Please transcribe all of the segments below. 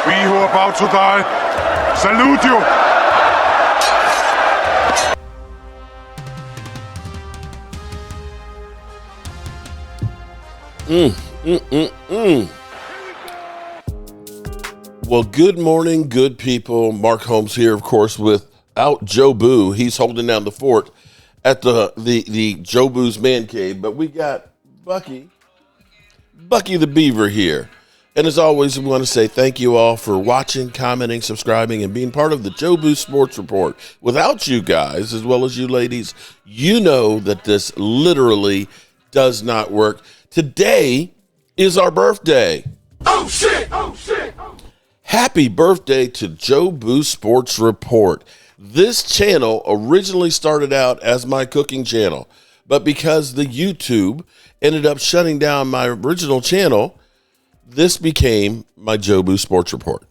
We who are about to die, salute you. Well, good morning, good people. Mark Holmes here, of course, without Joe Boo. He's holding down the fort at the Joe Boo's man cave. But we got Bucky the Beaver here. And as always, we want to say thank you all for watching, commenting, subscribing, and being part of the Joe Boo Sports Report. Without you guys, as well as you ladies, you know that this literally does not work. Today is our birthday. Oh, shit. Oh, shit. Happy birthday to Joe Boo Sports Report. This channel originally started out as my cooking channel, but because the YouTube ended up shutting down my original channel, this became my Joe Boo Sports Report.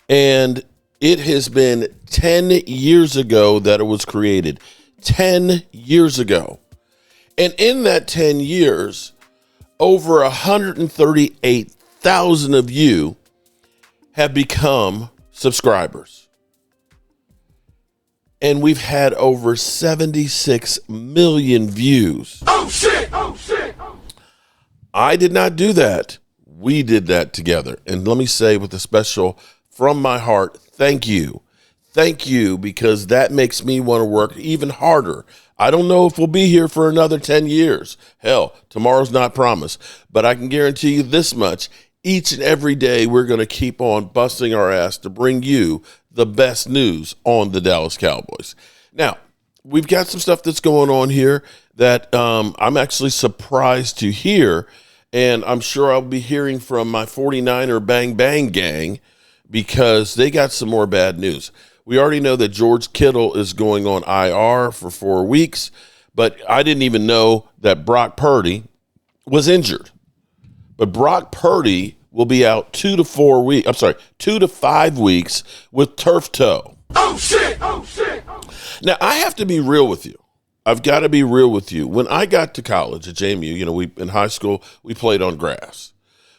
And it has been 10 years ago that it was created. 10 years ago. And in that 10 years, over 138,000 of you have become subscribers. And we've had over 76 million views. Oh, shit. Oh, shit. I did not do that. We did that together. And let me say with a special, from my heart, thank you. Thank you, because that makes me want to work even harder. I don't know if we'll be here for another 10 years. Hell, tomorrow's not promised. But I can guarantee you this much. Each and every day, we're going to keep on busting our ass to bring you the best news on the Dallas Cowboys. Now, we've got some stuff that's going on here that I'm actually surprised to hear. And I'm sure I'll be hearing from my 49er Bang Bang gang because they got some more bad news. We already know that George Kittle is going on IR for 4 weeks, but I didn't even know that Brock Purdy was injured. But Brock Purdy will be out 2 to 5 weeks with turf toe. Oh, shit. Oh, shit. Now, I have to be real with you. I've got to be real with you. When I got to college at JMU, in high school, we played on grass.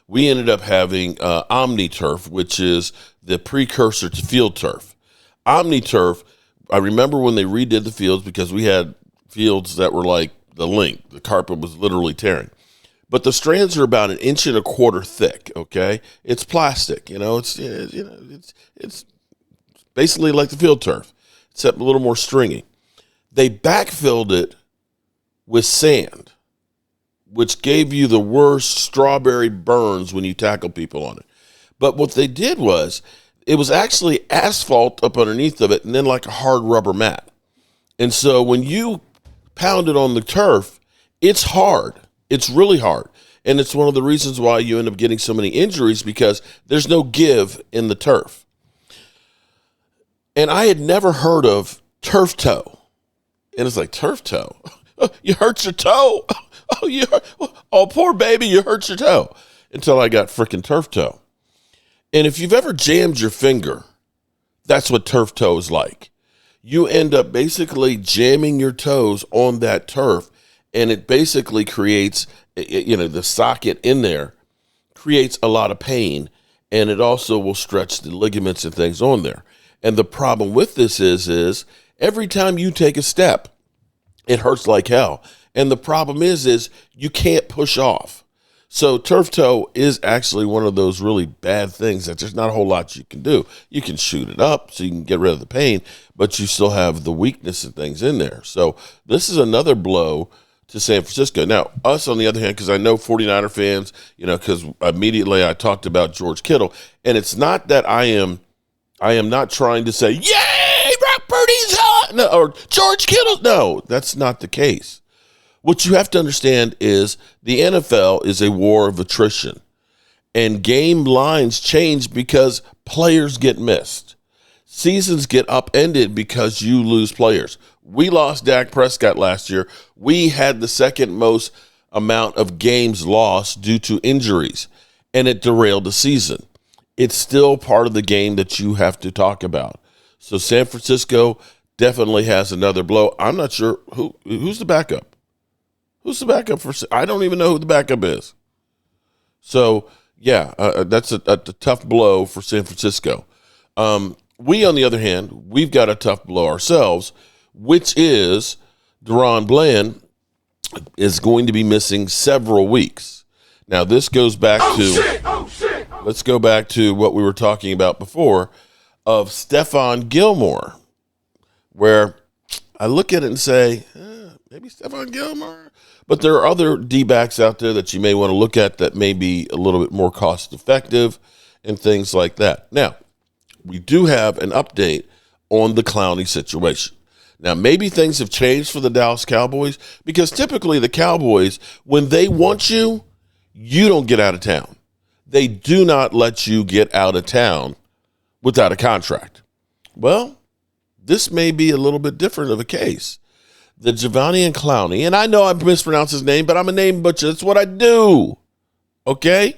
We ended up having OmniTurf, which is the precursor to field turf. OmniTurf, I remember when they redid the fields because we had fields that were like the length. The carpet was literally tearing. But the strands are about 1.25 inches thick, okay? It's plastic, it's basically like the field turf, except a little more stringy. They backfilled it with sand, which gave you the worst strawberry burns when you tackle people on it. But what they did was, it was actually asphalt up underneath of it and then like a hard rubber mat. And so when you pound it on the turf, it's hard. It's really hard. And it's one of the reasons why you end up getting so many injuries because there's no give in the turf. And I had never heard of turf toe. And it's like, turf toe? Oh, you hurt your toe? Oh, poor baby, you hurt your toe. Until I got freaking turf toe. And if you've ever jammed your finger, that's what turf toe is like. You end up basically jamming your toes on that turf, and it basically creates, the socket in there creates a lot of pain, and it also will stretch the ligaments and things on there. And the problem with this is every time you take a step, it hurts like hell. And the problem is you can't push off. So turf toe is actually one of those really bad things that there's not a whole lot you can do. You can shoot it up so you can get rid of the pain, but you still have the weakness and things in there. So this is another blow to San Francisco. Now, us on the other hand, because I know 49er fans, because immediately I talked about George Kittle, and it's not that I am not trying to say, yay, Brock Purdy's hot, no, or George Kittle. No, that's not the case. What you have to understand is the NFL is a war of attrition, and game lines change because players get missed. Seasons get upended because you lose players. We lost Dak Prescott last year. We had the second most amount of games lost due to injuries, and it derailed the season. It's still part of the game that you have to talk about. So San Francisco definitely has another blow. I'm not sure who's the backup. Who's the backup for? I don't even know who the backup is. So That's a tough blow for San Francisco. We, on the other hand, we've got a tough blow ourselves, which is Deron Bland is going to be missing several weeks. Now, this goes back let's go back to what we were talking about before of Stephon Gilmore, where I look at it and say, maybe Stephon Gilmore. But there are other D-backs out there that you may want to look at that may be a little bit more cost-effective and things like that. Now, we do have an update on the Clowney situation. Now, maybe things have changed for the Dallas Cowboys because typically the Cowboys, when they want you, you don't get out of town. They do not let you get out of town without a contract. Well, this may be a little bit different of a case. The Jadeveon Clowney, and I know I mispronounced his name, but I'm a name butcher. That's what I do. Okay?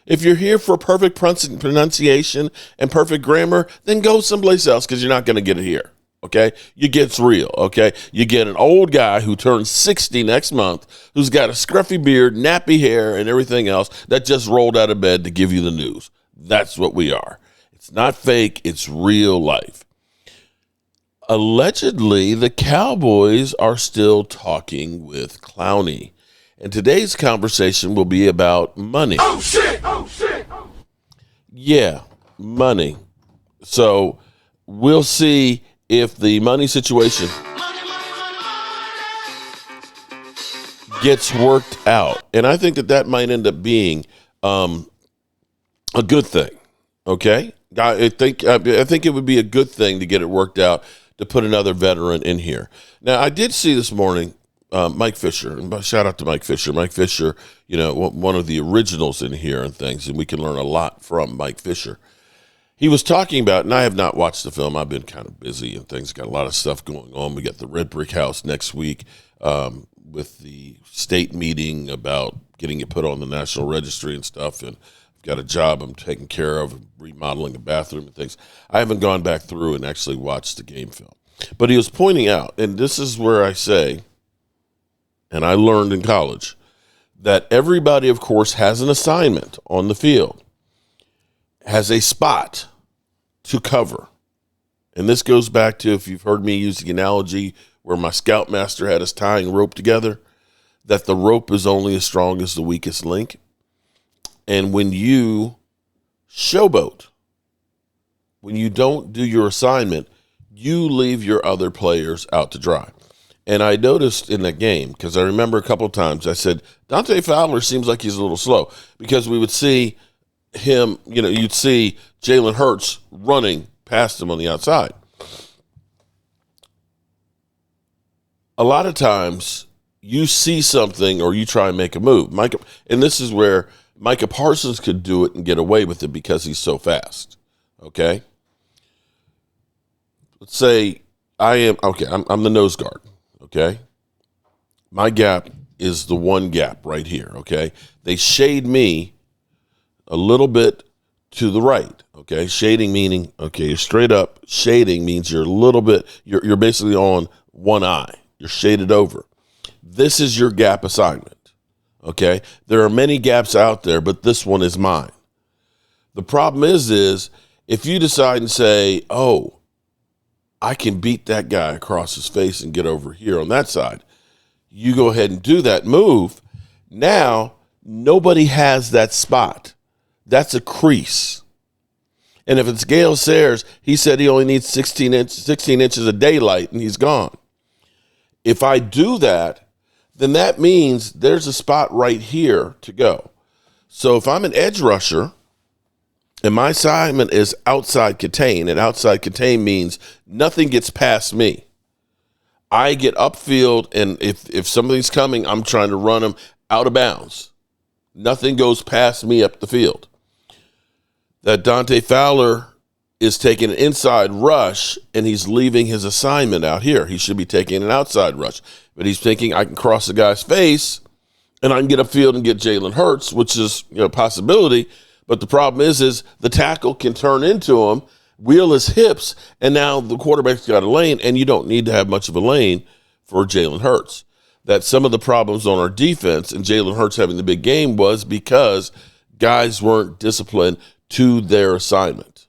If you're here for perfect pronunciation and perfect grammar, then go someplace else because you're not going to get it here. Okay? You get real. Okay? You get an old guy who turns 60 next month, who's got a scruffy beard, nappy hair, and everything else that just rolled out of bed to give you the news. That's what we are. It's not fake. It's real life. Allegedly, the Cowboys are still talking with Clowney. And today's conversation will be about money. Oh, shit! Oh, shit! Yeah, money. So we'll see if the money situation gets worked out. And I think that might end up being a good thing. Okay? I think it would be a good thing to get it worked out, to put another veteran in here. Now, I did see this morning Mike Fisher, and shout out to Mike Fisher. Mike Fisher, one of the originals in here and things, and we can learn a lot from Mike Fisher. He was talking about, and I have not watched the film. I've been kind of busy and things, got a lot of stuff going on. We got the Red Brick House next week with the state meeting about getting it put on the National Registry and stuff, and got a job I'm taking care of, remodeling a bathroom and things. I haven't gone back through and actually watched the game film. But he was pointing out, and this is where I say, and I learned in college, that everybody, of course, has an assignment on the field, has a spot to cover. And this goes back to, if you've heard me use the analogy where my scoutmaster had us tying rope together, that the rope is only as strong as the weakest link. And when you showboat, when you don't do your assignment, you leave your other players out to dry. And I noticed in that game, because I remember a couple of times, I said, Dante Fowler seems like he's a little slow, because we would see him, you'd see Jalen Hurts running past him on the outside. A lot of times you see something or you try and make a move. And this is where Micah Parsons could do it and get away with it because he's so fast. Okay? Let's say I'm the nose guard. Okay? My gap is the one gap right here. Okay? They shade me a little bit to the right. Okay? Shading meaning, you're straight up. Shading means you're a little bit, you're basically on one eye. You're shaded over. This is your gap assignment. Okay, there are many gaps out there, but this one is mine. The problem is if you decide and say, oh, I can beat that guy across his face and get over here on that side, you go ahead and do that move. Now, nobody has that spot. That's a crease. And if it's Gale Sayers, he said he only needs 16 inches of daylight, and he's gone. If I do that, then that means there's a spot right here to go. So if I'm an edge rusher and my assignment is outside contain, and outside contain means nothing gets past me. I get upfield, and if somebody's coming, I'm trying to run them out of bounds. Nothing goes past me up the field. That Dante Fowler is taking an inside rush, and he's leaving his assignment out here. He should be taking an outside rush. But he's thinking, I can cross the guy's face, and I can get upfield and get Jalen Hurts, which is a possibility. But the problem is the tackle can turn into him, wheel his hips, and now the quarterback's got a lane, and you don't need to have much of a lane for Jalen Hurts. That some of the problems on our defense and Jalen Hurts having the big game was because guys weren't disciplined to their assignment.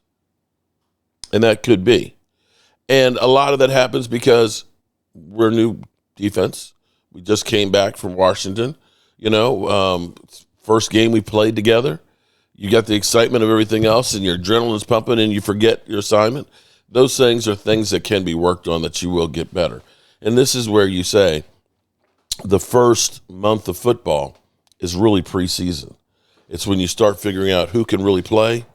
And that could be. And a lot of that happens because we're a new defense. We just came back from Washington. First game we played together. You got the excitement of everything else and your adrenaline's pumping and you forget your assignment. Those things are things that can be worked on that you will get better. And this is where you say the first month of football is really preseason. It's when you start figuring out who can really play.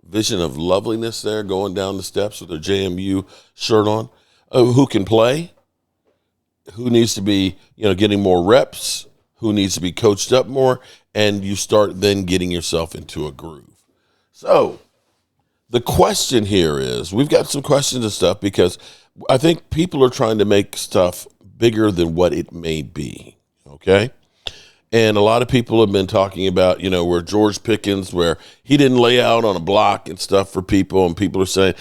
Vision of loveliness there going down the steps with their JMU shirt on. Who can play? Who needs to be, getting more reps? Who needs to be coached up more? And you start then getting yourself into a groove. So the question here is, we've got some questions and stuff because I think people are trying to make stuff bigger than what it may be, okay? And a lot of people have been talking about, where George Pitkens, where he didn't lay out on a block and stuff for people, and people are saying,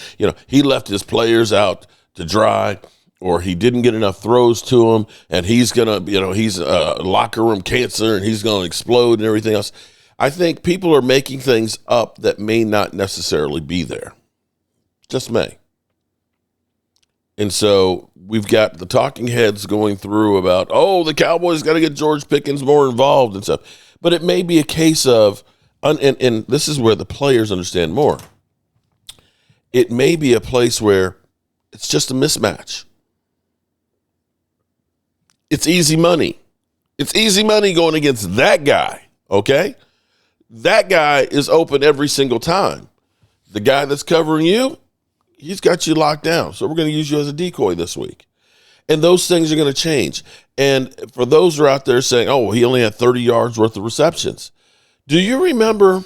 he left his players out to dry, or he didn't get enough throws to him, and he's going to, he's locker room cancer, and he's going to explode and everything else. I think people are making things up that may not necessarily be there. Just may. And so we've got the talking heads going through about, the Cowboys got to get George Pickens more involved and stuff. But it may be a case of, and this is where the players understand more, it may be a place where it's just a mismatch. It's easy money. It's easy money going against that guy, okay? That guy is open every single time. The guy that's covering you, he's got you locked down. So we're going to use you as a decoy this week. And those things are going to change. And for those who are out there saying, he only had 30 yards worth of receptions. Do you remember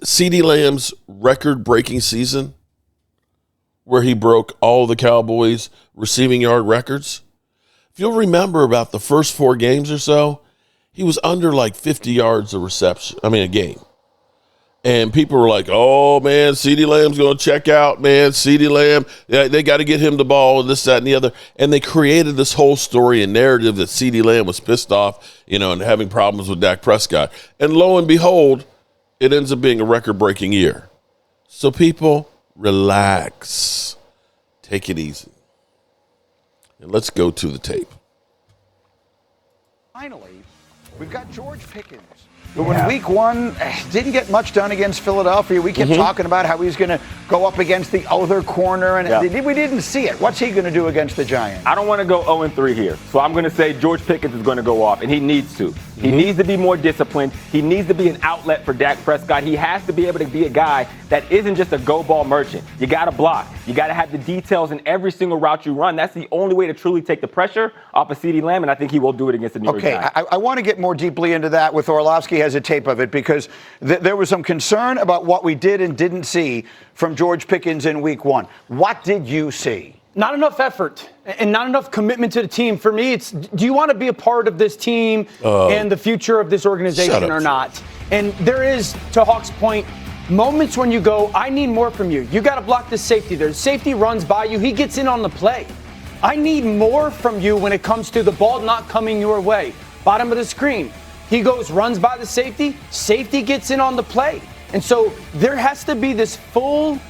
CeeDee Lamb's record-breaking season where he broke all the Cowboys' receiving yard records? If you'll remember about the first 4 games or so, he was under like 50 yards a game. And people were like, man, CeeDee Lamb's going to check out, man. CeeDee Lamb, they got to get him the ball and this, that, and the other. And they created this whole story and narrative that CeeDee Lamb was pissed off, and having problems with Dak Prescott. And lo and behold, it ends up being a record-breaking year. So people, relax. Take it easy. And let's go to the tape. Finally, we've got George Pickens, who in week 1 didn't get much done against Philadelphia. We kept talking about how he's going to go up against the other corner, and we didn't see it. What's he going to do against the Giants? I don't want to go 0-3 here, so I'm going to say George Pickens is going to go off, and he needs to. He needs to be more disciplined. He needs to be an outlet for Dak Prescott. He has to be able to be a guy that isn't just a go-ball merchant. You got to block. You got to have the details in every single route you run. That's the only way to truly take the pressure off of CeeDee Lamb, and I think he will do it against the New York Giants. I want to get more deeply into that with Orlovsky has a tape of it because there was some concern about what we did and didn't see from George Pickens in week 1. What did you see? Not enough effort and not enough commitment to the team. For me, it's, do you want to be a part of this team and the future of this organization or not? And there is, to Hawk's point, moments when you go, I need more from you. You got to block the safety there. The safety runs by you. He gets in on the play. I need more from you when it comes to the ball not coming your way. Bottom of the screen. He goes, runs by the safety. Safety gets in on the play. And so there has to be this full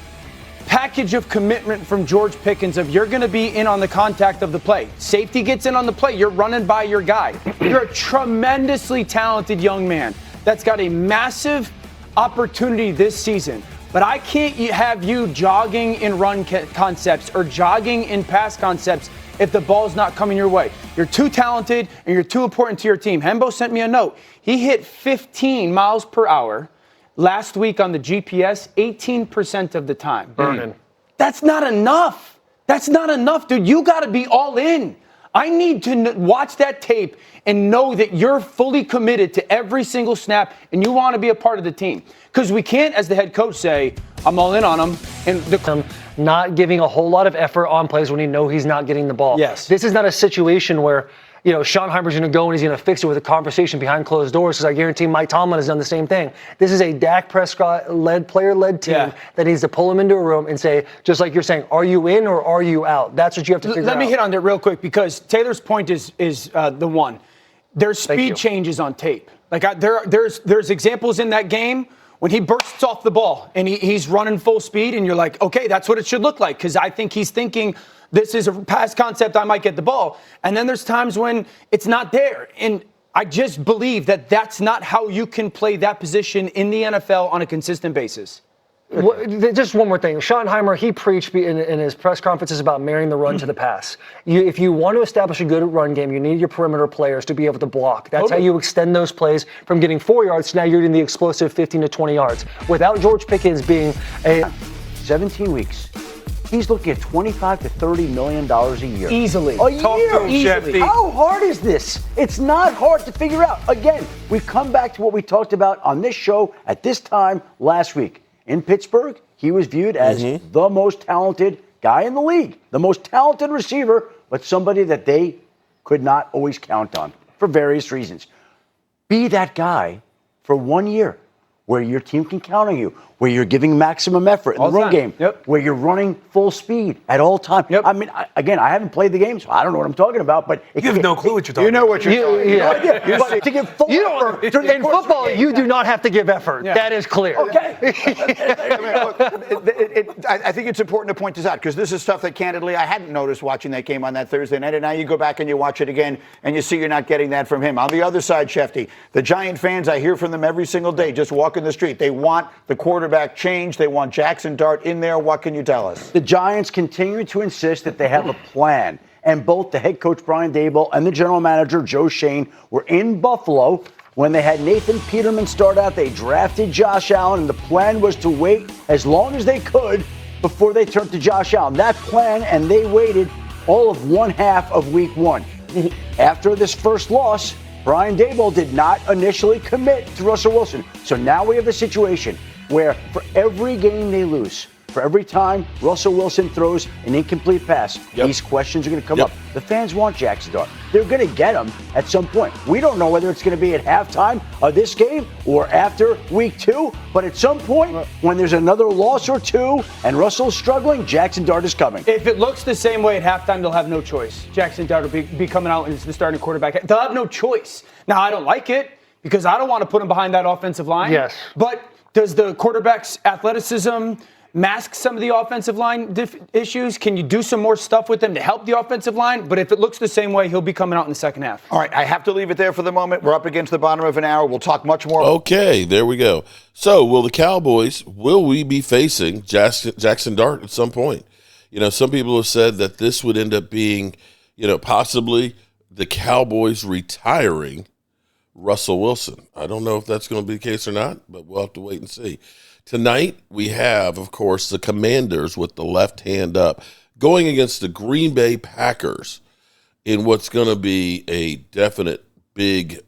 package of commitment from George Pickens of you're going to be in on the contact of the play. Safety gets in on the play. You're running by your guy. You're a tremendously talented young man that's got a massive opportunity this season. But I can't have you jogging in run concepts or jogging in pass concepts if the ball's not coming your way. You're too talented and you're too important to your team. Hembo sent me a note. He hit 15 miles per hour last week on the GPS 18% of the time. Burning. That's not enough. That's not enough, dude. You got to be all in. I need to watch that tape and know that you're fully committed to every single snap and you want to be a part of the team. Because we can't, as the head coach, say, I'm all in on him. And not giving a whole lot of effort on plays when you know he's not getting the ball. Yes. This is not a situation where, Schottenheimer's going to go and he's going to fix it with a conversation behind closed doors, because I guarantee Mike Tomlin has done the same thing. This is a Dak Prescott-led, player-led team that needs to pull him into a room and say, just like you're saying, are you in or are you out? That's what you have to figure out. Let me hit on that real quick, because Taylor's point is the one. There's speed changes on tape. Like there's examples in that game when he bursts off the ball and he's running full speed, and you're like, okay, that's what it should look like, because I think he's thinking this is a pass concept, I might get the ball. And then there's times when it's not there. And I just believe that that's not how you can play that position in the NFL on a consistent basis. Just one more thing. Schottenheimer, he preached in his press conferences about marrying the run to the pass. If you want to establish a good run game, you need your perimeter players to be able to block. That's how you extend those plays from getting 4 yards to now you're getting the explosive 15 to 20 yards. Without George Pickens being 17 weeks. He's looking at $25 to $30 million a year. Easily. A year, easily. How hard is this? It's not hard to figure out. Again, we come back to what we talked about on this show at this time last week. In Pittsburgh, he was viewed as the most talented guy in the league, the most talented receiver, but somebody that they could not always count on for various reasons. Be that guy for 1 year where your team can count on you, where you're giving maximum effort in the run game, where you're running full speed at all times. I mean, again, I haven't played the game, so I don't know what I'm talking about. But you have no clue what you're talking about. You know what you're talking about. Yeah. But to give full effort. In football, you do not have to give effort. Yeah. That is clear. Okay. I think it's important to point this out, because this is stuff that, candidly, I hadn't noticed watching that game on that Thursday night. And now you go back and you watch it again, and you see you're not getting that from him. On the other side, Shefty, the Giant fans, I hear from them every single day, just walking the street. They want the quarterback change. They want Jackson Dart in there. What can you tell us? The Giants continue to insist that they have a plan. And both the head coach, Brian Daboll, and the general manager, Joe Shane, were in Buffalo when they had Nathan Peterman start out. They drafted Josh Allen, and the plan was to wait as long as they could before they turned to Josh Allen. That plan, and they waited all of one half of week one. After this first loss, Brian Daboll did not initially commit to Russell Wilson. So now we have the situation where for every game they lose, for every time Russell Wilson throws an incomplete pass, these questions are going to come up. The fans want Jackson Dart. They're going to get him at some point. We don't know whether it's going to be at halftime of this game or after week 2, but at some point when there's another loss or two and Russell's struggling, Jackson Dart is coming. If it looks the same way at halftime, they'll have no choice. Jackson Dart will be coming out as the starting quarterback. They'll have no choice. Now, I don't like it because I don't want to put him behind that offensive line. Yes. But does the quarterback's athleticism mask some of the offensive line issues? Can you do some more stuff with them to help the offensive line? But if it looks the same way, he'll be coming out in the second half. All right, I have to leave it there for the moment. We're up against the bottom of an hour. We'll talk much more. Okay, there we go. So, will we be facing Jackson Dart at some point? You know, some people have said that this would end up being, possibly the Cowboys retiring Russell Wilson. I don't know if that's going to be the case or not, but we'll have to wait and see. Tonight, we have, of course, the Commanders with the left hand up going against the Green Bay Packers in what's going to be a definite big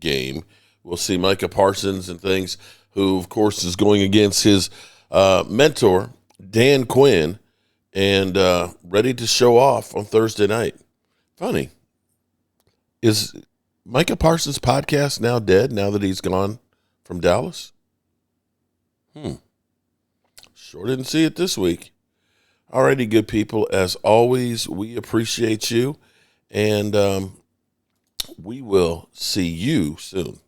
game. We'll see Micah Parsons and things, who, of course, is going against his mentor, Dan Quinn, and ready to show off on Thursday night. Funny. Is Micah Parsons' podcast now dead now that he's gone from Dallas? Sure didn't see it this week. Alrighty, good people. As always, we appreciate you, and we will see you soon.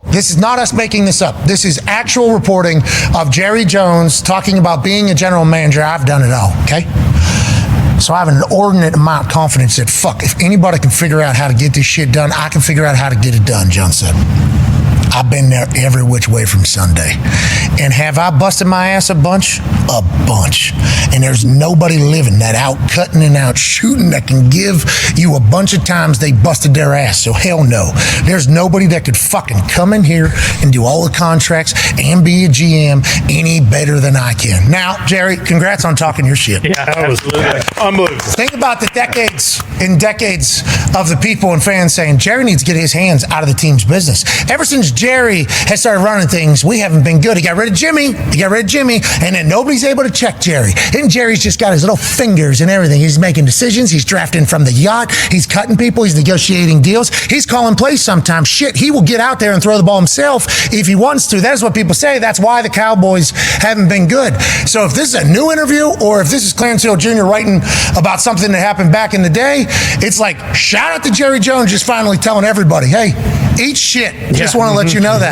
This is not us making this up. This is actual reporting of Jerry Jones talking about being a general manager. I've done it all, okay? So I have an inordinate amount of confidence that, if anybody can figure out how to get this shit done, I can figure out how to get it done, John said. I've been there every which way from Sunday. And have I busted my ass a bunch? A bunch. And there's nobody living that out cutting and out shooting that can give you a bunch of times they busted their ass. So hell no. There's nobody that could fucking come in here and do all the contracts and be a GM any better than I can. Now, Jerry, congrats on talking your shit. Yeah, that was unbelievable. Think about the decades and decades of the people and fans saying Jerry needs to get his hands out of the team's business. Ever since Jerry has started running things, we haven't been good. He got rid rid of Jimmy. You got rid of Jimmy, and then nobody's able to check Jerry. And Jerry's just got his little fingers and everything. He's making decisions. He's drafting from the yacht. He's cutting people. He's negotiating deals. He's calling plays sometimes. Shit, he will get out there and throw the ball himself if he wants to. That's what people say. That's why the Cowboys haven't been good. So if this is a new interview or if this is Clarence Hill Jr. writing about something that happened back in the day, it's like, shout out to Jerry Jones just finally telling everybody, hey, eat shit. Just want to let you know that.